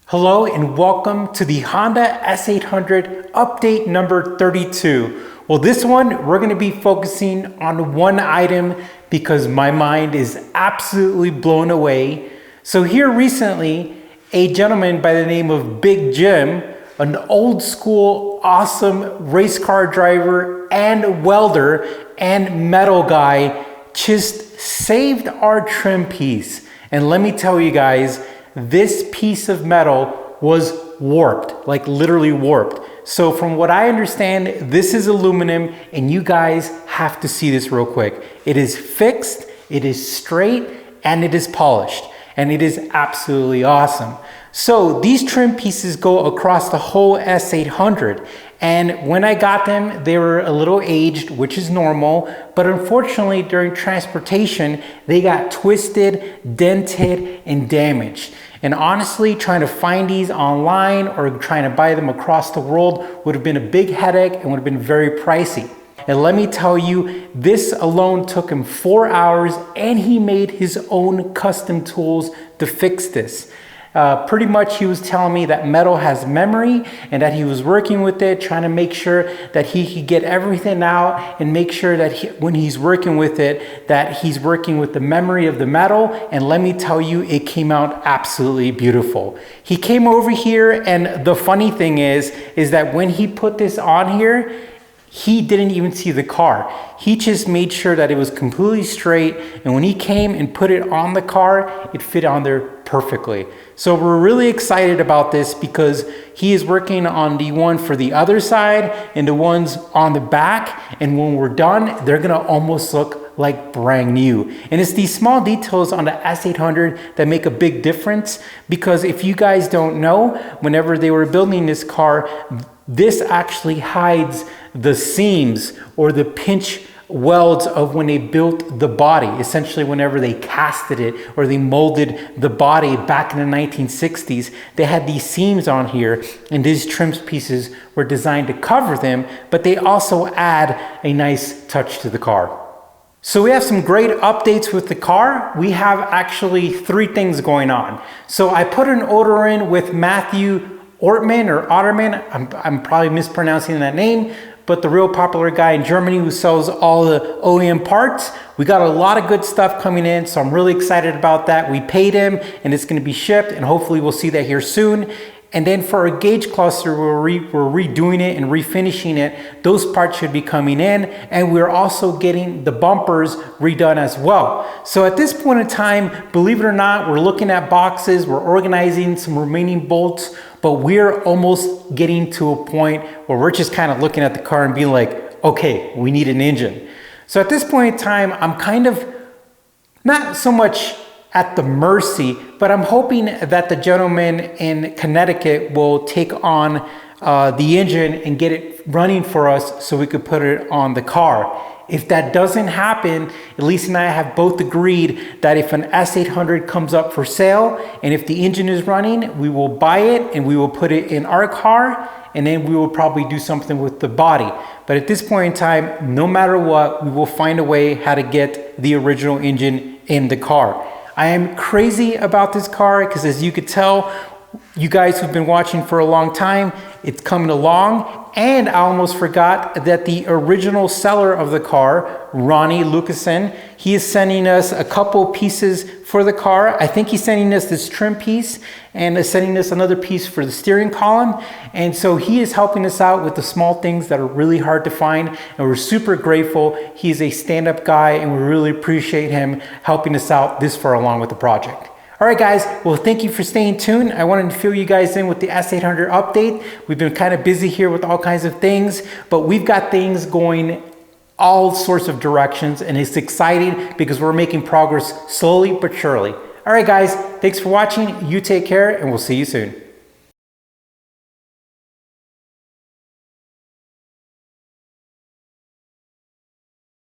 Hello and welcome to the Honda S800 update number 32. Well, this one we're going to be focusing on one item because my mind is absolutely blown away. So here recently, a gentleman by the name of Big Jim, an old school awesome race car driver and welder and metal guy, just saved our trim piece. And let me tell you guys, this piece of metal was warped, like literally warped. So from what I understand, this is aluminum and you guys have to see this real quick. It is fixed, it is straight, and it is polished. And it is absolutely awesome. So these trim pieces go across the whole S800. And when I got them, they were a little aged, which is normal. But unfortunately, during transportation, they got twisted, dented, and damaged. And honestly, trying to find these online or trying to buy them across the world would have been a big headache and would have been very pricey. And let me tell you, this alone took him 4 hours and he made his own custom tools to fix this. Pretty much he was telling me that metal has memory and that he was working with it, trying to make sure that he could get everything out and make sure that when he's working with it, that he's working with the memory of the metal. And let me tell you, it came out absolutely beautiful. He came over here, and the funny thing is that when he put this on here, he didn't even see the car. He just made sure that it was completely straight. And when he came and put it on the car, it fit on there perfectly. So we're really excited about this because he is working on the one for the other side and the ones on the back. And when we're done, they're gonna almost look like brand new. And it's these small details on the S800 that make a big difference, because if you guys don't know, whenever they were building this car, this actually hides the seams or the pinch welds of when they built the body. Essentially, whenever they casted it or they molded the body back in the 1960s, they had these seams on here, and these trim pieces were designed to cover them, but they also add a nice touch to the car. So we have some great updates with the car. We have actually 3 things going on. So I put an order in with Matthew Otterman. I'm probably mispronouncing that name, but the real popular guy in Germany who sells all the OEM parts. We got a lot of good stuff coming in, so I'm really excited about that. We paid him and it's gonna be shipped, and hopefully we'll see that here soon. And then for our gauge cluster, we're redoing it and refinishing it. Those parts should be coming in, and we're also getting the bumpers redone as well. So at this point in time, believe it or not, we're looking at boxes, we're organizing some remaining bolts, but we're almost getting to a point where we're just kind of looking at the car and being like, okay, we need an engine. So at this point in time, I'm kind of not so much at the mercy, but I'm hoping that the gentleman in Connecticut will take on the engine and get it running for us so we could put it on the car. If that doesn't happen, Elise and I have both agreed that if an S800 comes up for sale and if the engine is running, we will buy it and we will put it in our car, and then we will probably do something with the body. But at this point in time, no matter what, we will find a way how to get the original engine in the car. I am crazy about this car because, as you could tell, you guys who've been watching for a long time, it's coming along. And I almost forgot that the original seller of the car, Ronnie Lucasen, he is sending us a couple pieces for the car. I think he's sending us this trim piece and is sending us another piece for the steering column. And so he is helping us out with the small things that are really hard to find. And we're super grateful. He's a stand-up guy and we really appreciate him helping us out this far along with the project. All right, guys, well, thank you for staying tuned. I wanted to fill you guys in with the S800 update. We've been kind of busy here with all kinds of things, but we've got things going all sorts of directions, and it's exciting because we're making progress slowly but surely. All right, guys, thanks for watching. You take care, and we'll see you soon.